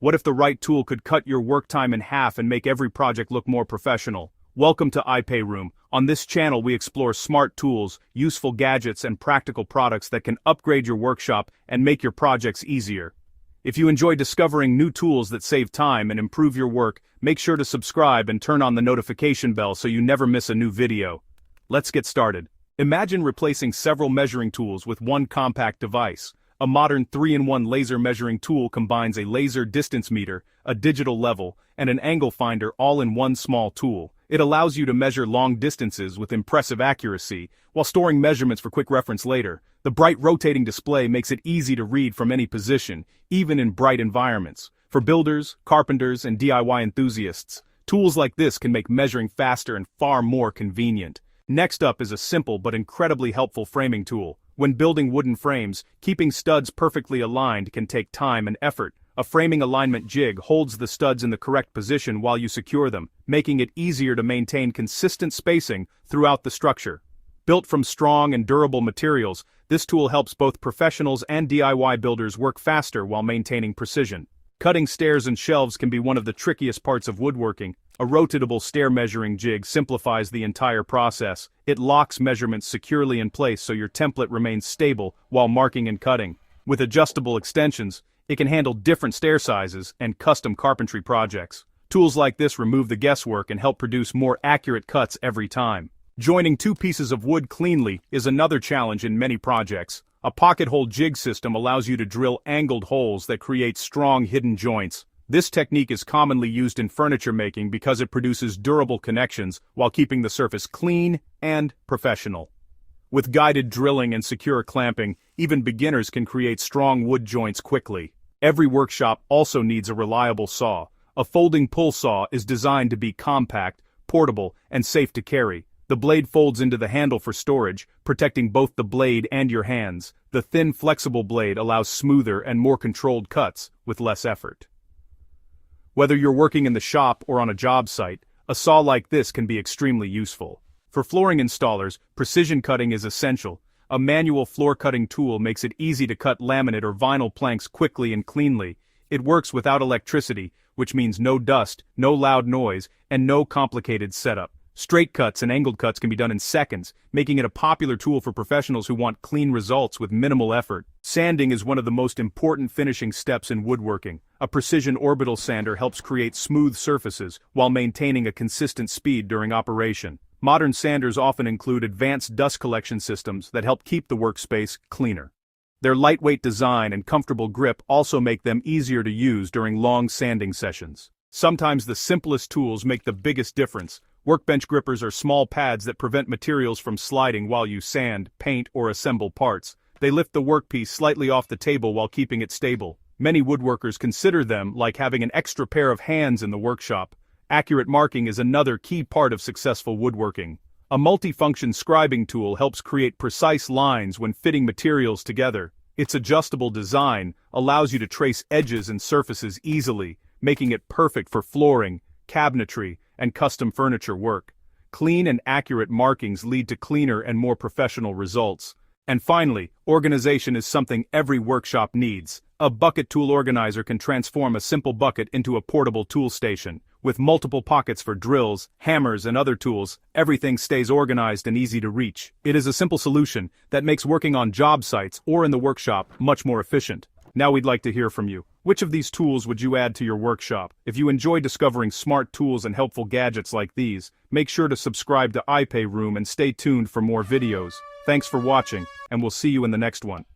What if the right tool could cut your work time in half and make every project look more professional? Welcome to iPay Room. On this channel we explore smart tools, useful gadgets and practical products that can upgrade your workshop and make your projects easier. If you enjoy discovering new tools that save time and improve your work, make sure to subscribe and turn on the notification bell so you never miss a new video. Let's get started. Imagine replacing several measuring tools with one compact device. A modern 3-in-1 laser measuring tool combines a laser distance meter, a digital level, and an angle finder all in one small tool. It allows you to measure long distances with impressive accuracy, while storing measurements for quick reference later. The bright rotating display makes it easy to read from any position, even in bright environments. For builders, carpenters, and DIY enthusiasts, tools like this can make measuring faster and far more convenient. Next up is a simple but incredibly helpful framing tool. When building wooden frames, keeping studs perfectly aligned can take time and effort. A framing alignment jig holds the studs in the correct position while you secure them, making it easier to maintain consistent spacing throughout the structure. Built from strong and durable materials, this tool helps both professionals and DIY builders work faster while maintaining precision. Cutting stairs and shelves can be one of the trickiest parts of woodworking. A rotatable stair measuring jig simplifies the entire process. It locks measurements securely in place so your template remains stable while marking and cutting. With adjustable extensions, it can handle different stair sizes and custom carpentry projects. Tools like this remove the guesswork and help produce more accurate cuts every time. Joining two pieces of wood cleanly is another challenge in many projects. A pocket hole jig system allows you to drill angled holes that create strong hidden joints. This technique is commonly used in furniture making because it produces durable connections while keeping the surface clean and professional. With guided drilling and secure clamping, even beginners can create strong wood joints quickly. Every workshop also needs a reliable saw. A folding pull saw is designed to be compact, portable, and safe to carry. The blade folds into the handle for storage, protecting both the blade and your hands. The thin, flexible blade allows smoother and more controlled cuts with less effort. Whether you're working in the shop or on a job site, a saw like this can be extremely useful. For flooring installers, precision cutting is essential. A manual floor cutting tool makes it easy to cut laminate or vinyl planks quickly and cleanly. It works without electricity, which means no dust, no loud noise, and no complicated setup. Straight cuts and angled cuts can be done in seconds, making it a popular tool for professionals who want clean results with minimal effort. Sanding is one of the most important finishing steps in woodworking. A precision orbital sander helps create smooth surfaces while maintaining a consistent speed during operation. Modern sanders often include advanced dust collection systems that help keep the workspace cleaner. Their lightweight design and comfortable grip also make them easier to use during long sanding sessions. Sometimes the simplest tools make the biggest difference. Workbench grippers are small pads that prevent materials from sliding while you sand, paint, or assemble parts. They lift the workpiece slightly off the table while keeping it stable. Many woodworkers consider them like having an extra pair of hands in the workshop. Accurate marking is another key part of successful woodworking. A multifunction scribing tool helps create precise lines when fitting materials together. Its adjustable design allows you to trace edges and surfaces easily, making it perfect for flooring, cabinetry, and custom furniture work. Clean and accurate markings lead to cleaner and more professional results. And finally, organization is something every workshop needs. A bucket tool organizer can transform a simple bucket into a portable tool station. With multiple pockets for drills, hammers, and other tools, everything stays organized and easy to reach. It is a simple solution that makes working on job sites or in the workshop much more efficient. Now we'd like to hear from you. Which of these tools would you add to your workshop? If you enjoy discovering smart tools and helpful gadgets like these, make sure to subscribe to iPay Room and stay tuned for more videos. Thanks for watching, and we'll see you in the next one.